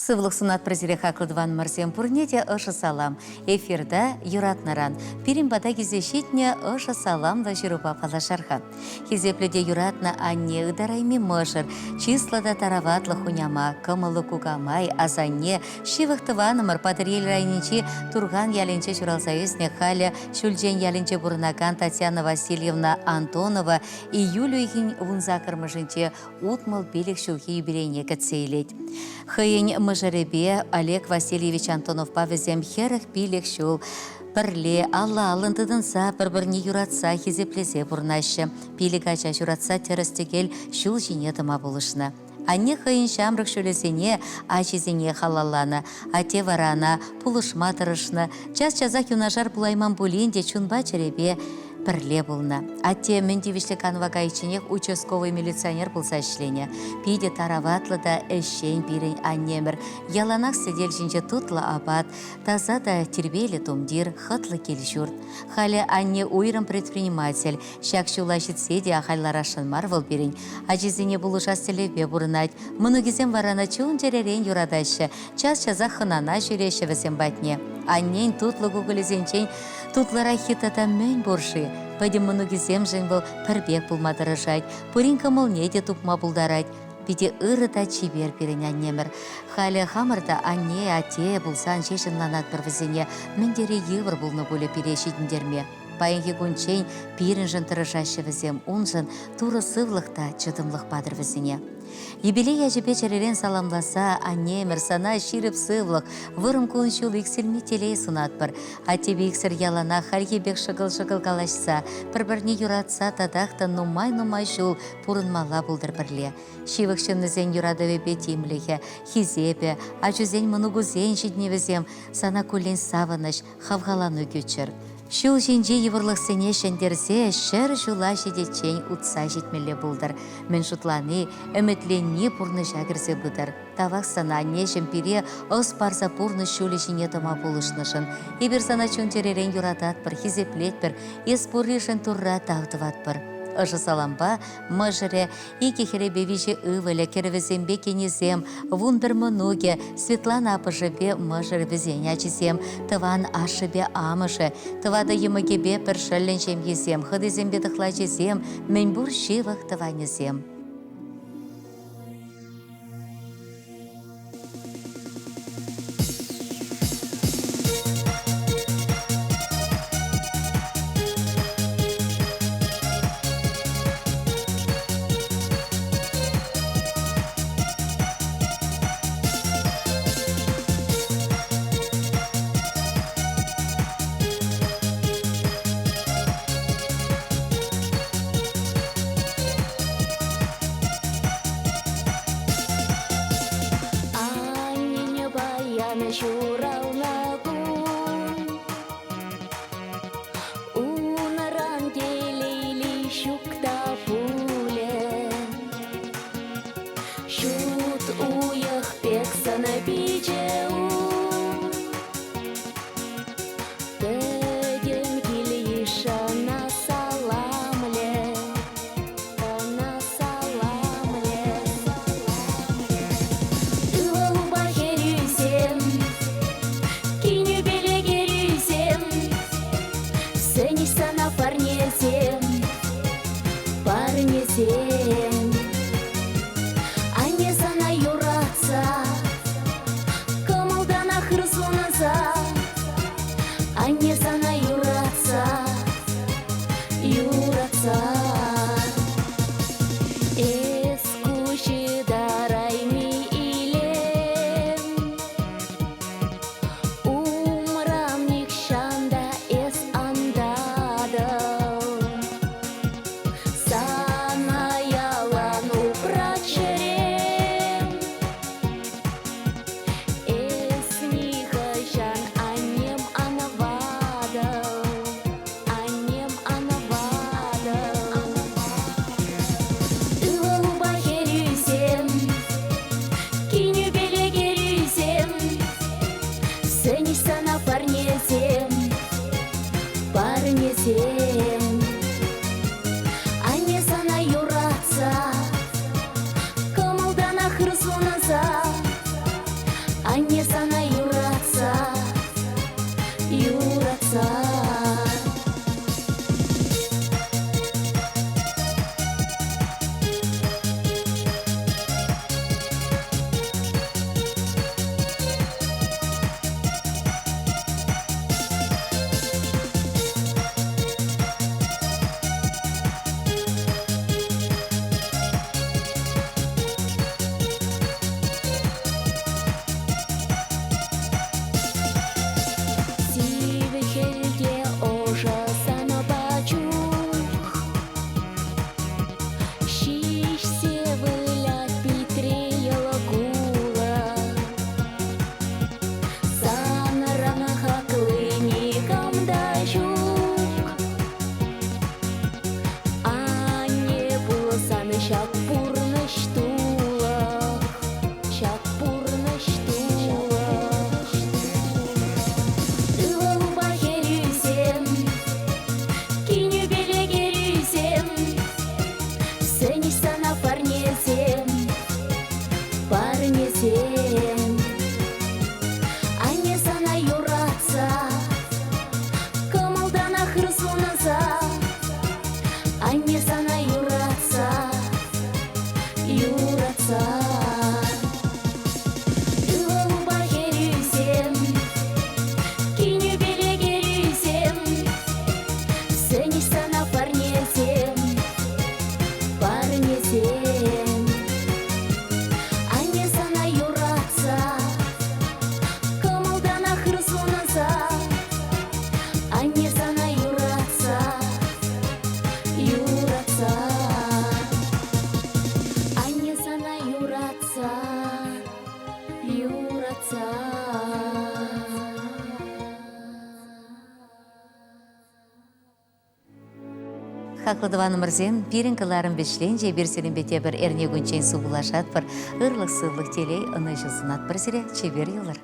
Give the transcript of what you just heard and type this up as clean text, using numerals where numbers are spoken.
Сывлық сунат прозире хақлыдван марсен пурнете ышы салам. Эфирда юратнаран. Пирин бада кезешетне ышы салам да жирупа палашарха. Хизепледе юратна анне ыдарайми мышыр. Числада тараватлы хуняма, кымылы кугамай, азанне, шивықтыванымыр патрель райничи турган яленче чуралсайысне халя шүлжен яленче бурнаган Татьяна Васильевна Антонова и Юлию вунзакырмышынче утмыл билік шулхи юбилейне кәтсейлет. Хыйын мыжыребе Олег Васильевич Антонов павезем херах билік шул. Бірле, алла алындыдынса, бір-біріне юратса, хизеплесе бұрнашы. Билік ача юратса терістегел шул жине дыма болышына. Анне хыйын шамрық шөлесене, ачизене халалланы, ате варана, пулышма тырышны, час-чазақ юнажар бұлайман бұлінде чунба черебе бірле болна. Ате мендевішлік анвагайченек участковый милиционер болса ішлене. Пиде тараватлы да әшшен бірін аннемір. Яланақ седел жінже тұтлы абат, таза да тербелі тумдир, хытлы кел жұрт. Халі анне уйрым предприниматель, шак шулашит седе ахайларашын марвал бірін. Ачизене бұлыша селебе бұрынат. Мұнугізем варана чуын жеререн юрадашы, час-чаза хынана жүреші візем батне. Аннен тутлы гугылезенчен тутлара хитата мөн бұршы. Пәдім мұнугізем жын бұл пірбек бұлмадыры жайд. Пұрин кымыл неде тупма бұлдарайд. Биде ырыта чибер берін аннемір. Халі хамырда анне ате бұлсан шешінланат бір візіне. Міндері евір бұлны бөлі перешетіндерме. Пайынғы күнчен пирін жын тұрышашы візем, ұн жын туры сывлықта чыдымлық бадыр візіне. Юбилей әжіпе черерен саламласа, аннемір сана ширіп сывлық, вырым күншул иксілме телей сунат бір. Атебе иксір ялана харгебек шығыл-шығыл қалашса, бір-бірне юратса тадақта нумай-нумай жул пұрынмала бұлдыр бірле. Шивықшынызен юрадыве бетимліхе, хизепе, ачузен мұнугузен жидневізем, сана күлен савыныш, хавғалану күчір. Шул жинже евырлық сене шендерсе, шыр жула жедечен утса жетмелі бұлдыр. Мен шутланы, үмітленне пұрны жагірзе бұдыр. Тавақ сана нешін пире ұс парса пұрны шулі жине тома болышнышын. Ебір сана чөнтеререн юратат бір, хизеплет бір, еспұрышын тұрра тағдыват бір. Ыжы саламба, мыжыре, ике херебевиже ывылі, керевізембе кенезем, вун бір мұнуге, Светлана апыжыбе мыжыр візене ачызем, тыван ашыбе амыжы, тывада емігебе бір шылленчем езем, хыдызембе дықла жезем, мен бұр шивық тыванезем. Анне сана юратса, кымылда Анне сана юратса, юратса. Анне сана юратса, юратса. Ылауба керюсем, киню беле керюсем, сені сана парнесем, парнесем. Анне сана юратса, кымылдана хрысунаса, анне сана юратса, юратса. Анне сана юратса, юратса. Хақлыдыван мырзем, пирин кыларын бешлен же берсенин бете бір эрне күнчен су булашат бір ырлық сылық телей ыны жылсынат бір зіре чебер елыр.